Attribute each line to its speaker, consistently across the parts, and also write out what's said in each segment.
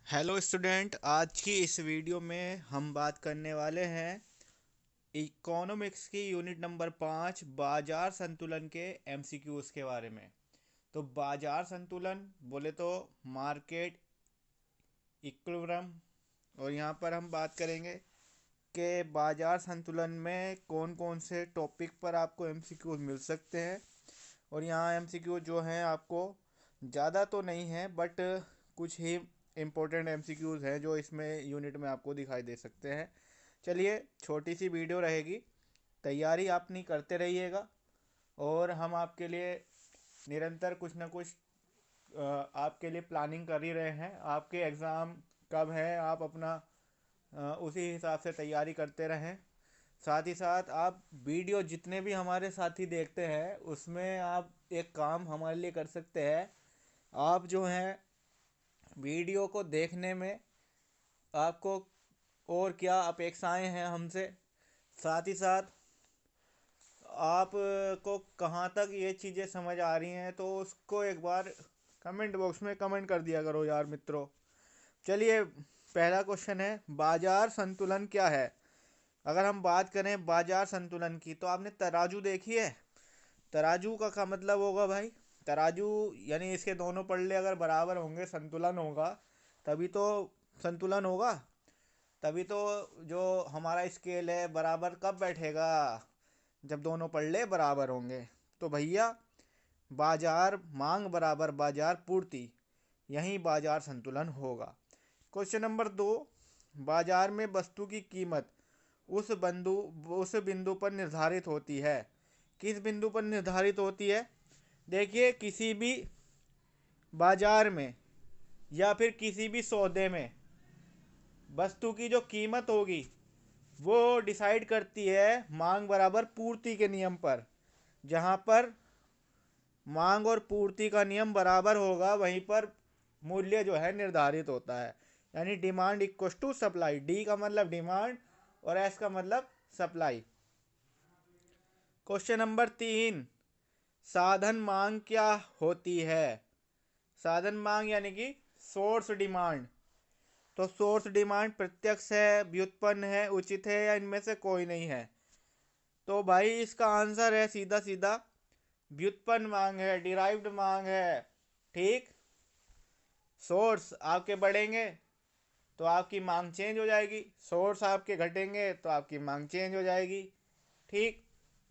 Speaker 1: Hello student, आज की इस वीडियो में हम बात करने वाले हैं इकोनॉमिक्स की यूनिट नंबर 5 बाजार संतुलन के एमसीक्यूज के बारे में। तो बाजार संतुलन बोले तो मार्केट इक्विलिब्रियम। और यहाँ पर हम बात करेंगे कि बाजार संतुलन में कौन कौन से टॉपिक पर आपको एमसीक्यूज मिल सकते हैं। और यहाँ एमसीक्यू जो हैं आपको ज़्यादा तो नहीं है, बट कुछ ही इम्पोर्टेंट एमसीक्यूज हैं जो इसमें यूनिट में आपको दिखाई दे सकते हैं। चलिए, छोटी सी वीडियो रहेगी, तैयारी अपनी करते रहिएगा और हम आपके लिए निरंतर कुछ ना कुछ आपके लिए प्लानिंग कर ही रहे हैं। आपके एग्ज़ाम कब है, आप अपना उसी हिसाब से तैयारी करते रहें। साथ ही साथ आप वीडियो जितने भी हमारे साथी देखते हैं उसमें आप एक काम हमारे लिए कर सकते हैं। आप जो हैं वीडियो को देखने में आपको और क्या अपेक्षाएं हैं हमसे, साथ ही साथ आप को कहाँ तक ये चीज़ें समझ आ रही हैं, तो उसको एक बार कमेंट बॉक्स में कमेंट कर दिया करो यार मित्रों। चलिए, पहला क्वेश्चन है, बाजार संतुलन क्या है। अगर हम बात करें बाजार संतुलन की, तो आपने तराजू देखी है। तराजू का क्या मतलब होगा भाई। तराजू यानी इसके दोनों पल्ले अगर बराबर होंगे, संतुलन होगा, तभी तो संतुलन होगा। तभी तो जो हमारा स्केल है बराबर कब बैठेगा, जब दोनों पल्ले बराबर होंगे। तो भैया, बाजार मांग बराबर बाजार पूर्ति, यही बाजार संतुलन होगा। क्वेश्चन नंबर 2, बाजार में वस्तु की कीमत उस बिंदु पर निर्धारित होती है। किस बिंदु पर निर्धारित होती है। देखिए, किसी भी बाजार में या फिर किसी भी सौदे में वस्तु की जो कीमत होगी वो डिसाइड करती है मांग बराबर पूर्ति के नियम पर। जहाँ पर मांग और पूर्ति का नियम बराबर होगा वहीं पर मूल्य जो है निर्धारित होता है। यानी demand equal to supply. D का मतलब डिमांड और एस का मतलब सप्लाई। क्वेश्चन नंबर 3, साधन मांग क्या होती है। साधन मांग यानी कि सोर्स डिमांड। तो सोर्स डिमांड प्रत्यक्ष है, व्युत्पन्न है, उचित है, या इनमें से कोई नहीं है। तो भाई इसका आंसर है सीधा सीधा व्युत्पन्न मांग है, डिराइव्ड मांग है। ठीक। सोर्स आपके बढ़ेंगे तो आपकी मांग चेंज हो जाएगी, सोर्स आपके घटेंगे तो आपकी मांग चेंज हो जाएगी। ठीक।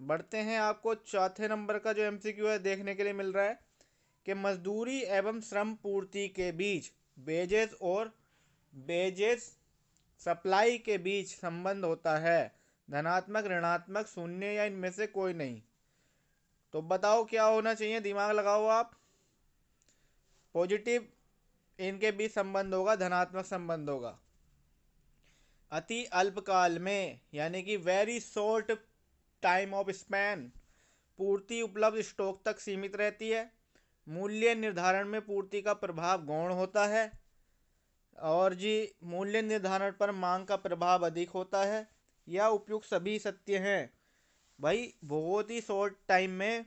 Speaker 1: बढ़ते हैं, आपको चौथे नंबर का जो एमसीक्यू है देखने के लिए मिल रहा है कि मजदूरी एवं श्रम पूर्ति के बीच वेजेस और वेजेस सप्लाई के बीच संबंध होता है। धनात्मक, ऋणात्मक, शून्य, या इनमें से कोई नहीं। तो बताओ क्या होना चाहिए, दिमाग लगाओ आप। पॉजिटिव इनके बीच संबंध होगा, धनात्मक संबंध होगा। अति अल्पकाल में यानी कि very short time of span पूर्ति उपलब्ध स्टॉक तक सीमित रहती है। मूल्य निर्धारण में पूर्ति का प्रभाव गौण होता है। और जी, मूल्य निर्धारण पर मांग का प्रभाव अधिक होता है। या उपयुक्त सभी सत्य हैं। भाई, बहुत ही शॉर्ट टाइम में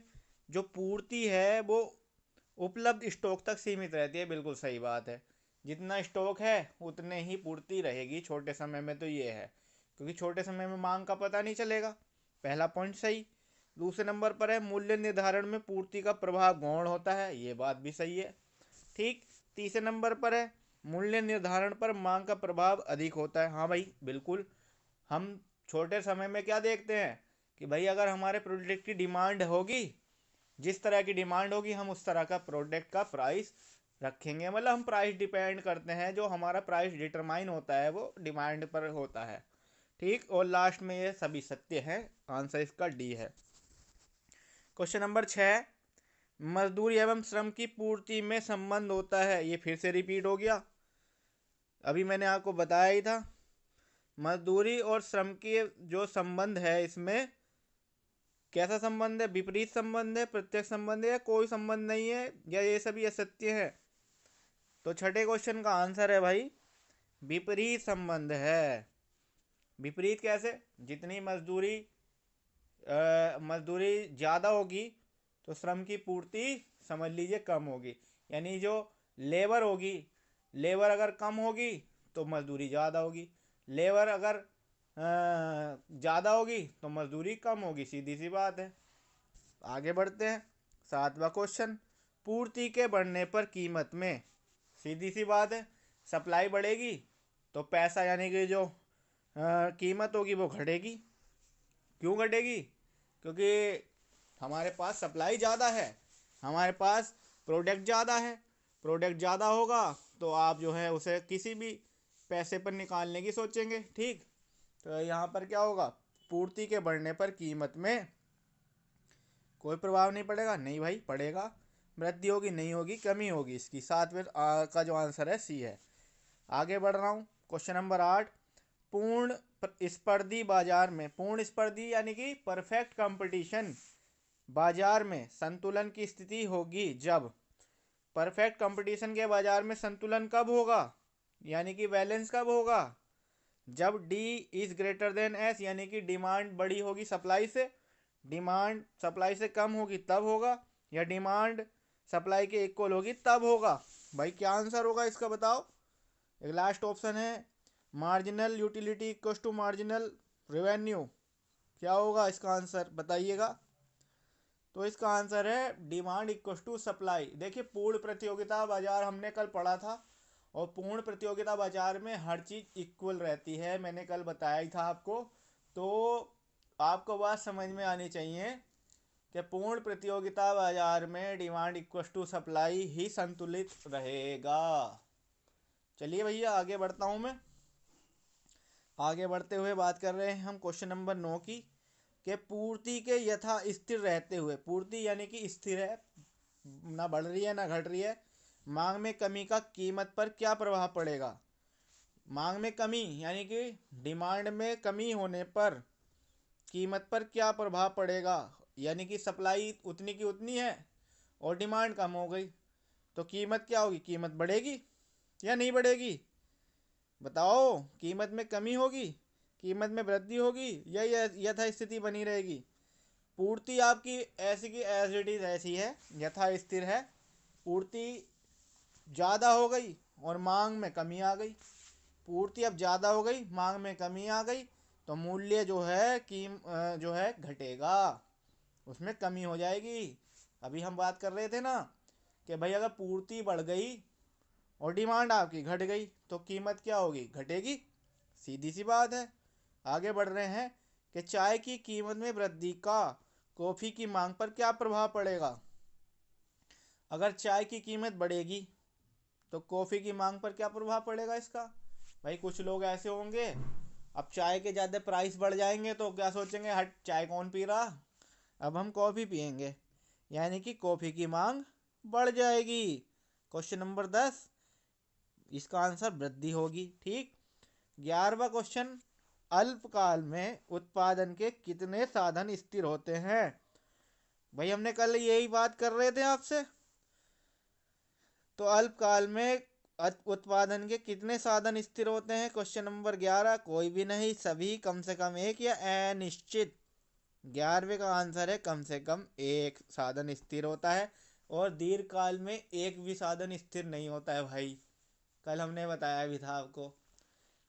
Speaker 1: जो पूर्ति है वो उपलब्ध स्टॉक तक सीमित रहती है। बिल्कुल सही बात है। जितना स्टॉक है उतने ही पूर्ति रहेगी छोटे समय में, तो ये है क्योंकि छोटे समय में मांग का पता नहीं चलेगा। पहला पॉइंट सही। दूसरे नंबर पर है मूल्य निर्धारण में पूर्ति का प्रभाव गौण होता है, ये बात भी सही है। ठीक। तीसरे नंबर पर है मूल्य निर्धारण पर मांग का प्रभाव अधिक होता है। हाँ भाई, बिल्कुल। हम छोटे समय में क्या देखते हैं कि भाई अगर हमारे प्रोडक्ट की डिमांड होगी, जिस तरह की डिमांड होगी हम उस तरह का प्रोडक्ट का प्राइस रखेंगे। मतलब हम प्राइस डिपेंड करते हैं, जो हमारा प्राइस डिटरमाइन होता है वो डिमांड पर होता है। ठीक। और लास्ट में ये सभी सत्य है, आंसर इसका डी है। क्वेश्चन नंबर 6, मजदूरी एवं श्रम की पूर्ति में संबंध होता है। ये फिर से रिपीट हो गया, अभी मैंने आपको बताया ही था। मजदूरी और श्रम की जो संबंध है इसमें कैसा संबंध है, विपरीत संबंध है, प्रत्यक्ष संबंध है, या कोई संबंध नहीं है, या ये सभी असत्य है। तो छठे क्वेश्चन का आंसर है भाई विपरीत संबंध है। विपरीत कैसे, जितनी मजदूरी ज़्यादा होगी तो श्रम की पूर्ति समझ लीजिए कम होगी। यानी जो लेबर होगी, लेबर अगर कम होगी तो मजदूरी ज़्यादा होगी, लेबर अगर ज़्यादा होगी तो मजदूरी कम होगी, सीधी सी बात है। आगे बढ़ते हैं। 7वां क्वेश्चन, पूर्ति के बढ़ने पर कीमत में, सीधी सी बात है, सप्लाई बढ़ेगी तो पैसा यानी कि जो कीमत होगी वो घटेगी। क्यों घटेगी? क्योंकि हमारे पास सप्लाई ज़्यादा है, हमारे पास प्रोडक्ट ज़्यादा है, प्रोडक्ट ज़्यादा होगा तो आप जो है उसे किसी भी पैसे पर निकालने की सोचेंगे। ठीक, तो यहाँ पर क्या होगा, पूर्ति के बढ़ने पर कीमत में कोई प्रभाव नहीं पड़ेगा। नहीं भाई पड़ेगा, वृद्धि होगी नहीं होगी, कमी होगी इसकी। 7वें का जो आंसर है सी है। आगे बढ़ रहा हूँ। क्वेश्चन नंबर 8, पूर्ण स्पर्धी बाजार में, पूर्ण स्पर्धी यानी कि परफेक्ट कंपटीशन बाजार में संतुलन की स्थिति होगी जब, परफेक्ट कंपटीशन के बाजार में संतुलन कब होगा, यानी कि बैलेंस कब होगा, जब D is greater than S, यानी कि डिमांड बड़ी होगी सप्लाई से, डिमांड सप्लाई से कम होगी तब होगा, या डिमांड सप्लाई के इक्वल होगी तब होगा। भाई क्या आंसर होगा इसका बताओ। एक लास्ट ऑप्शन है, marginal utility equal to marginal revenue. क्या होगा इसका आंसर बताइएगा। तो इसका आंसर है डिमांड इक्वल टू सप्लाई। देखिए पूर्ण प्रतियोगिता बाजार हमने कल पढ़ा था, और पूर्ण प्रतियोगिता बाजार में हर चीज़ इक्वल रहती है, मैंने कल बताया ही था आपको। तो आपको बात समझ में आनी चाहिए कि पूर्ण प्रतियोगिता बाजार में डिमांड इक्वल टू सप्लाई ही संतुलित रहेगा। चलिए भैया आगे बढ़ता हूँ मैं। आगे बढ़ते हुए बात कर रहे हैं हम क्वेश्चन नंबर 9 की, कि पूर्ति के यथा स्थिर रहते हुए, पूर्ति यानी कि स्थिर है, ना बढ़ रही है ना घट रही है, मांग में कमी का कीमत पर क्या प्रभाव पड़ेगा। मांग में कमी यानी कि डिमांड में कमी होने पर कीमत पर क्या प्रभाव पड़ेगा, यानी कि सप्लाई उतनी की उतनी है और डिमांड कम हो गई, तो कीमत क्या होगी, कीमत बढ़ेगी या नहीं बढ़ेगी बताओ। कीमत में कमी होगी, कीमत में वृद्धि होगी, या यथा स्थिति बनी रहेगी। पूर्ति आपकी ऐसी की एज इट इज ऐसी है, यथा स्थिर है। पूर्ति ज़्यादा हो गई और मांग में कमी आ गई, पूर्ति अब ज़्यादा हो गई मांग में कमी आ गई, तो मूल्य जो है जो है घटेगा, उसमें कमी हो जाएगी। अभी हम बात कर रहे थे ना कि भाई अगर पूर्ति बढ़ गई और डिमांड आपकी घट गई तो कीमत क्या होगी, घटेगी, सीधी सी बात है। आगे बढ़ रहे हैं कि चाय की कीमत में वृद्धि का कॉफ़ी की मांग पर क्या प्रभाव पड़ेगा। अगर चाय की कीमत बढ़ेगी तो कॉफ़ी की मांग पर क्या प्रभाव पड़ेगा इसका। भाई कुछ लोग ऐसे होंगे, अब चाय के ज़्यादा प्राइस बढ़ जाएंगे तो क्या सोचेंगे, हट चाय कौन पी रहा, अब हम कॉफ़ी पियेंगे, यानी कि कॉफ़ी की मांग बढ़ जाएगी। क्वेश्चन नंबर 10, इसका आंसर वृद्धि होगी। ठीक। 11वां क्वेश्चन, अल्पकाल में उत्पादन के कितने साधन स्थिर होते हैं। भाई हमने कल यही बात कर रहे थे आपसे। तो अल्पकाल में उत्पादन के कितने साधन स्थिर होते हैं। क्वेश्चन नंबर 11, कोई भी नहीं, सभी, कम से कम एक या अनिश्चित। 11वें का आंसर है कम से कम एक साधन स्थिर होता है, और दीर्घकाल में एक भी साधन स्थिर नहीं होता है भाई, कल हमने बताया भी था आपको।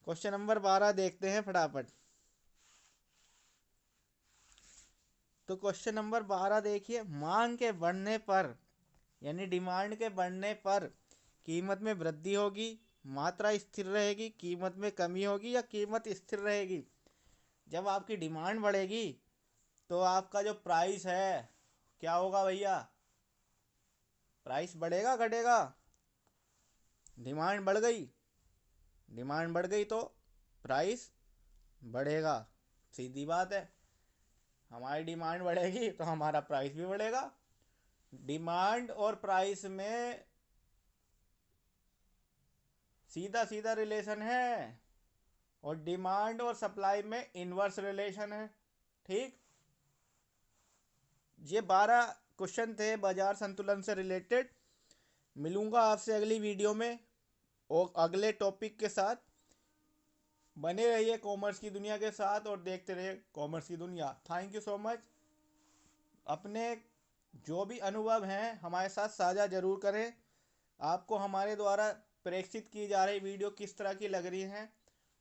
Speaker 1: क्वेश्चन नंबर 12 देखते हैं फटाफट। तो क्वेश्चन नंबर 12 देखिए, मांग के बढ़ने पर यानी डिमांड के बढ़ने पर कीमत में वृद्धि होगी, मात्रा स्थिर रहेगी, कीमत में कमी होगी या कीमत स्थिर रहेगी। जब आपकी डिमांड बढ़ेगी तो आपका जो प्राइस है क्या होगा भैया, प्राइस बढ़ेगा घटेगा। डिमांड बढ़ गई, डिमांड बढ़ गई तो प्राइस बढ़ेगा, सीधी बात है। हमारी डिमांड बढ़ेगी तो हमारा प्राइस भी बढ़ेगा। डिमांड और प्राइस में सीधा सीधा रिलेशन है, और डिमांड और सप्लाई में इनवर्स रिलेशन है। ठीक। ये 12 क्वेश्चन थे बाजार संतुलन से रिलेटेड। मिलूंगा आपसे अगली वीडियो में और अगले टॉपिक के साथ। बने रहिए कॉमर्स की दुनिया के साथ और देखते रहिए कॉमर्स की दुनिया। Thank you so much. अपने जो भी अनुभव हैं हमारे साथ साझा जरूर करें। आपको हमारे द्वारा प्रेषित की जा रही वीडियो किस तरह की लग रही हैं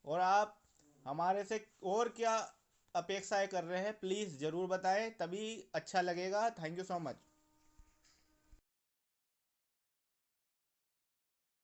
Speaker 1: और आप हमारे से और क्या अपेक्षाएं कर रहे हैं, प्लीज़ ज़रूर बताएं, तभी अच्छा लगेगा। Thank you so much.